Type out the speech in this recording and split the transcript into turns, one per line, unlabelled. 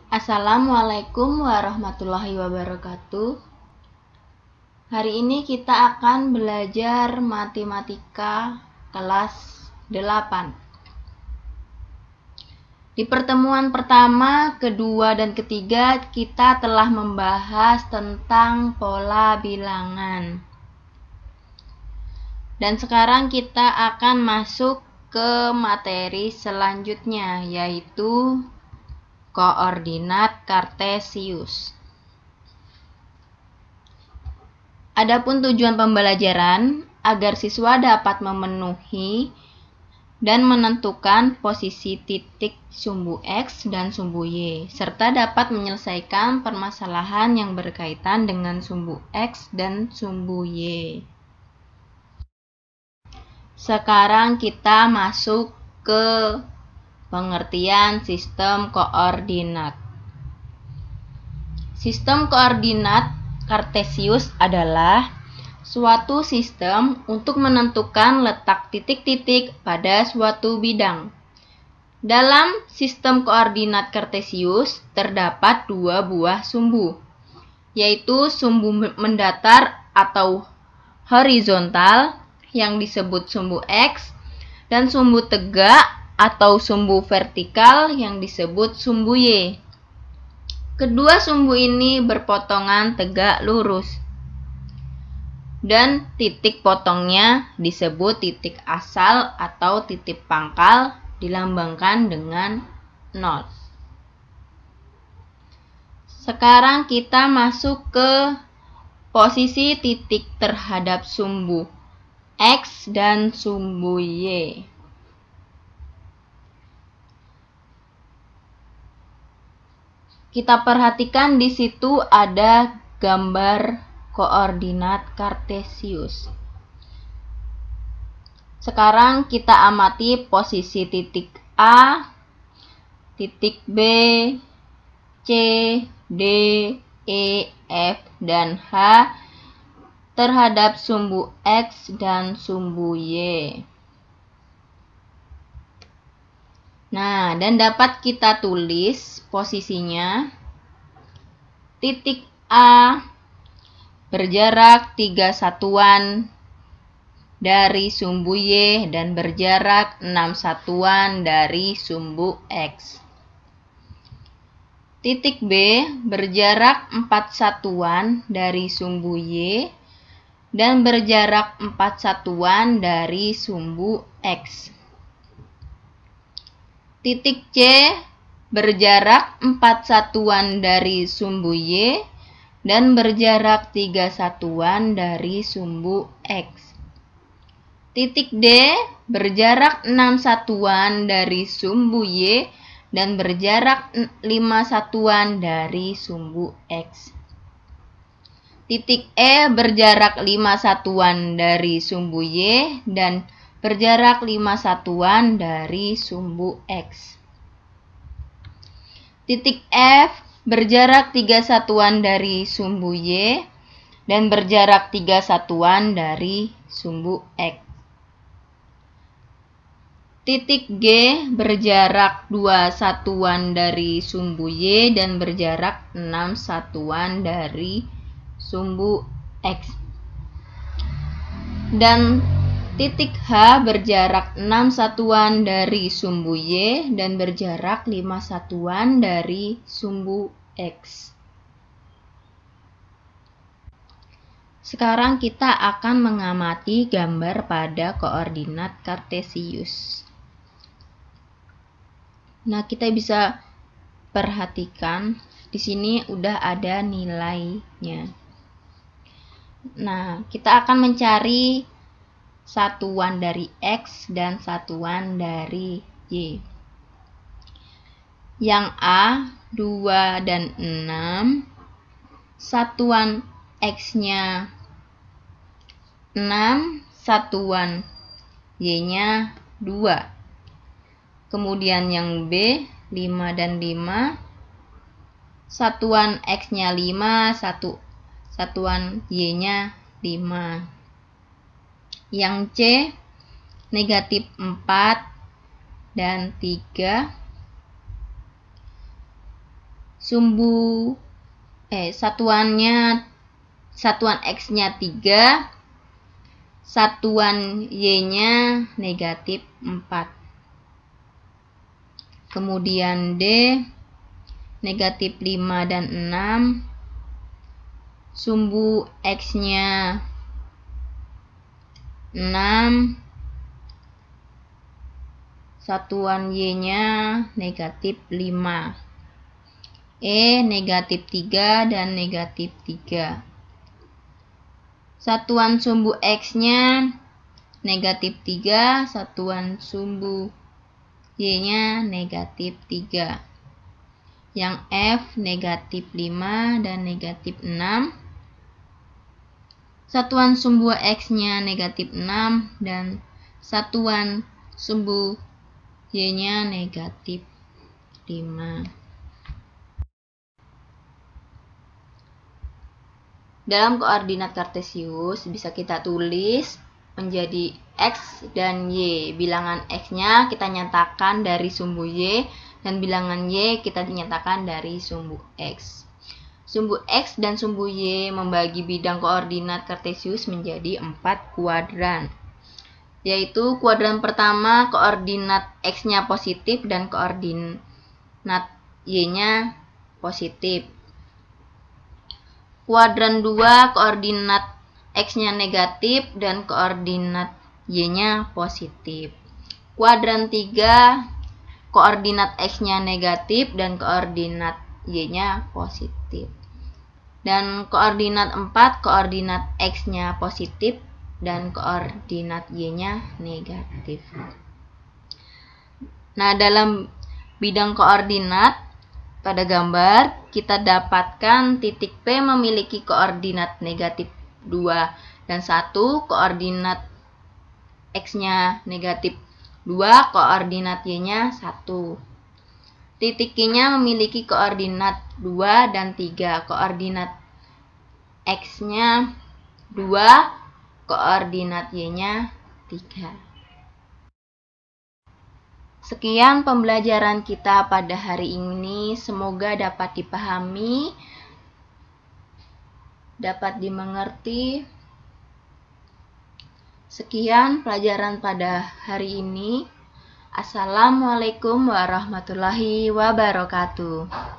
Assalamualaikum warahmatullahi wabarakatuh. Hari ini kita akan belajar matematika kelas 8. Di pertemuan pertama, kedua, dan ketiga kita telah membahas tentang pola bilangan. Dan sekarang kita akan masuk ke materi selanjutnya, yaitu koordinat kartesius. Adapun tujuan pembelajaran agar siswa dapat memenuhi dan menentukan posisi titik sumbu X dan sumbu Y, serta dapat menyelesaikan permasalahan yang berkaitan dengan sumbu X dan sumbu Y. Sekarang kita masuk ke pengertian sistem koordinat. Sistem koordinat kartesius adalah suatu sistem untuk menentukan letak titik-titik pada suatu bidang. Dalam sistem koordinat kartesius terdapat dua buah sumbu, yaitu sumbu mendatar atau horizontal yang disebut sumbu X dan sumbu tegak atau sumbu vertikal yang disebut sumbu Y. Kedua sumbu ini berpotongan tegak lurus, dan titik potongnya disebut titik asal atau titik pangkal, dilambangkan dengan 0. Sekarang kita masuk ke posisi titik terhadap sumbu X dan sumbu Y. Kita perhatikan di situ ada gambar koordinat kartesius. Sekarang kita amati posisi titik A, titik B, C, D, E, F, dan H terhadap sumbu X dan sumbu Y. Nah, dan dapat kita tulis posisinya. Titik A berjarak 3 satuan dari sumbu Y dan berjarak 6 satuan dari sumbu X. Titik B berjarak 4 satuan dari sumbu Y dan berjarak 4 satuan dari sumbu X. Titik C berjarak 4 satuan dari sumbu Y dan berjarak 3 satuan dari sumbu X. Titik D berjarak 6 satuan dari sumbu Y dan berjarak 5 satuan dari sumbu X. Titik E berjarak 5 satuan dari sumbu Y dan berjarak 5 satuan dari sumbu X. Titik F berjarak 3 satuan dari sumbu Y dan berjarak 3 satuan dari sumbu X. Titik G berjarak 2 satuan dari sumbu Y dan berjarak 6 satuan dari sumbu X. Dan titik H berjarak 6 satuan dari sumbu Y dan berjarak 5 satuan dari sumbu X. Sekarang kita akan mengamati gambar pada koordinat kartesius. Nah, kita bisa perhatikan di sini udah ada nilainya. Nah, kita akan mencari satuan dari X dan satuan dari Y. Yang A 2 dan 6, satuan X-nya 6, satuan Y-nya 2. Kemudian yang B 5 dan 5, satuan X-nya 5, satuan Y-nya 5. Yang C negatif 4 dan 3, satuan X-nya 3, satuan Y-nya negatif 4. Kemudian D, negatif 5 dan 6, sumbu X-nya 6, satuan Y-nya negatif 5. E, negatif 3 dan negatif 3. Satuan sumbu X-nya negatif 3, satuan sumbu Y-nya negatif 3. Yang F negatif 5 dan negatif 6. Satuan sumbu X-nya negatif 6 dan satuan sumbu Y-nya negatif 5. Dalam koordinat kartesius bisa kita tulis menjadi X dan Y. Bilangan X-nya kita nyatakan dari sumbu Y dan bilangan Y kita dinyatakan dari sumbu X. Sumbu X dan sumbu Y membagi bidang koordinat kartesius menjadi 4 kuadran. Yaitu kuadran pertama koordinat X-nya positif dan koordinat Y-nya positif. Kuadran 2 koordinat X-nya negatif dan koordinat Y-nya positif. Kuadran 3 koordinat X-nya negatif dan koordinat Y-nya positif. Dan koordinat 4 koordinat X-nya positif dan koordinat Y-nya negatif. Nah, dalam bidang koordinat pada gambar kita dapatkan titik P memiliki koordinat negatif 2 dan 1, koordinat X-nya negatif 2, koordinat Y-nya 1. Titik Q-nya memiliki koordinat 2 dan 3, koordinat X-nya 2, koordinat Y-nya 3. Sekian pembelajaran kita pada hari ini, semoga dapat dipahami, dapat dimengerti. Sekian pelajaran pada hari ini. Assalamualaikum warahmatullahi wabarakatuh.